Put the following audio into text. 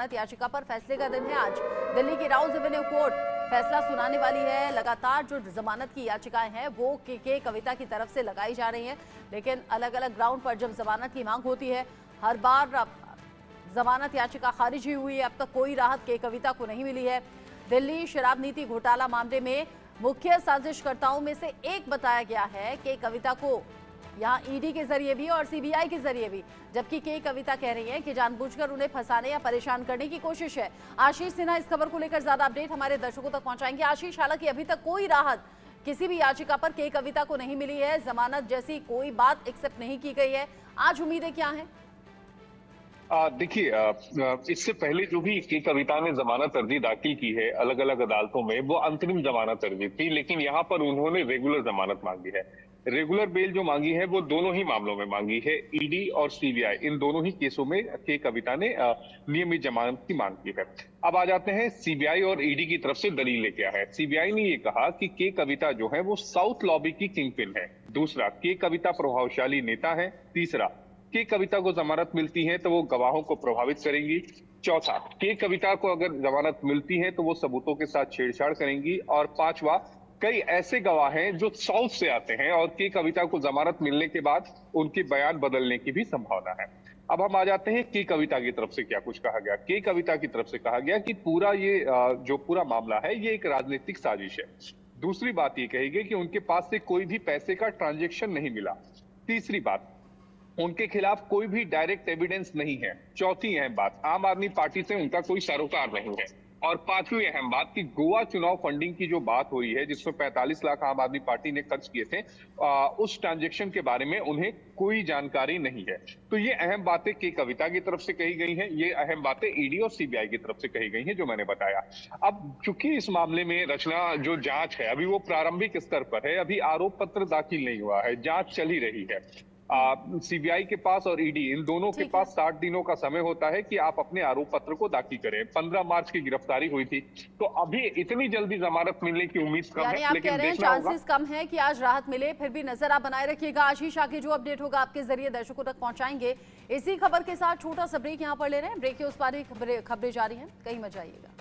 जमानत याचिका पर फैसले का दिन है आज। दिल्ली की राउज एवेन्यू कोर्ट फैसला सुनाने वाली है। लगातार जो जमानत की याचिकाएं हैं वो के कविता की तरफ से लगाई जा रही हैं, लेकिन अलग अलग ग्राउंड पर जब जमानत की मांग होती है हर बार जमानत याचिका खारिज ही हुई है। अब तक कोई राहत के कविता को नहीं मिली है। दिल्ली शराब नीति घोटाला मामले में मुख्य साजिशकर्ताओं में से एक बताया गया है के कविता को, यहाँ ईडी के जरिए भी और सीबीआई के जरिए भी, जबकि के कविता कह रही है कि जानबूझकर उन्हें फंसाने या परेशान करने की कोशिश है। आशीष सिन्हा इस खबर को लेकर ज्यादा अपडेट हमारे दर्शकों तक पहुंचाएंगे। आशीष, हालांकि अभी तक कोई राहत किसी भी याचिका पर के कविता को नहीं मिली है, जमानत जैसी कोई बात एक्सेप्ट नहीं की गई है, आज उम्मीदें क्या हैं? देखिए, इससे पहले जो भी के कविता ने जमानत अर्जी दाखिल की है अलग अलग अदालतों में, वो अंतरिम जमानत अर्जी थी, लेकिन यहाँ पर उन्होंने रेगुलर जमानत मांगी है। रेगुलर बेल जो मांगी है वो दोनों ही मामलों में मांगी है। ईडी और सीबीआई इन दोनों ही केसों में के कविता ने नियमित जमानत की मांग की है। अब आ जाते हैं सीबीआई और ईडी की तरफ से दलीलें क्या है। सीबीआई ने ये कहा कि के कविता जो है वो साउथ लॉबी की किंगपिन है। दूसरा, के कविता प्रभावशाली नेता है। तीसरा, के कविता को जमानत मिलती है तो वो गवाहों को प्रभावित करेंगी। चौथा, के कविता को अगर जमानत मिलती है तो वो सबूतों के साथ छेड़छाड़ करेंगी। और पांचवा, कई ऐसे गवाह हैं जो साउथ से आते हैं और के कविता को जमानत मिलने के बाद उनके बयान बदलने की भी संभावना है। अब हम आ जाते हैं के कविता की तरफ से क्या कुछ कहा गया। के कविता की तरफ से कहा गया कि पूरा ये जो पूरा मामला है ये एक राजनीतिक साजिश है। दूसरी बात ये कही गई कि उनके पास से कोई भी पैसे का ट्रांजेक्शन नहीं मिला। तीसरी बात, उनके खिलाफ कोई भी डायरेक्ट एविडेंस नहीं है। चौथी अहम बात, आम आदमी पार्टी से उनका कोई सरोकार नहीं है। और पांचवी अहम बात कि गोवा चुनाव फंडिंग की जो बात हो रही है जिसमें 45 लाख आम आदमी पार्टी ने खर्च किए थे, उस ट्रांजैक्शन के बारे में उन्हें कोई जानकारी नहीं है। तो ये अहम बातें के कविता की तरफ से कही गई हैं, ये अहम बातें ईडी और सीबीआई की तरफ से कही गई हैं जो मैंने बताया। अब चूंकि इस मामले में रचना जो जांच है अभी वो प्रारंभिक स्तर पर है, अभी आरोप पत्र दाखिल नहीं हुआ है, जांच चल ही रही है। सीबीआई के पास और ईडी इन दोनों के पास 60 दिनों का समय होता है कि आप अपने आरोप पत्र को दाखिल करें। 15 मार्च की गिरफ्तारी हुई थी, तो अभी इतनी जल्दी जमानत मिलने की उम्मीद कम है। आप कह रहे हैं चांसेस कम है कि आज राहत मिले, फिर भी नजर आप बनाए रखिएगा। आशीष, आगे जो अपडेट होगा आपके जरिए दर्शकों तक पहुंचाएंगे। इसी खबर के साथ छोटा सा ब्रेक यहाँ पर ले रहे हैं। ब्रेक के उस पार ही खबरें जारी हैं, कहीं मत जाइएगा।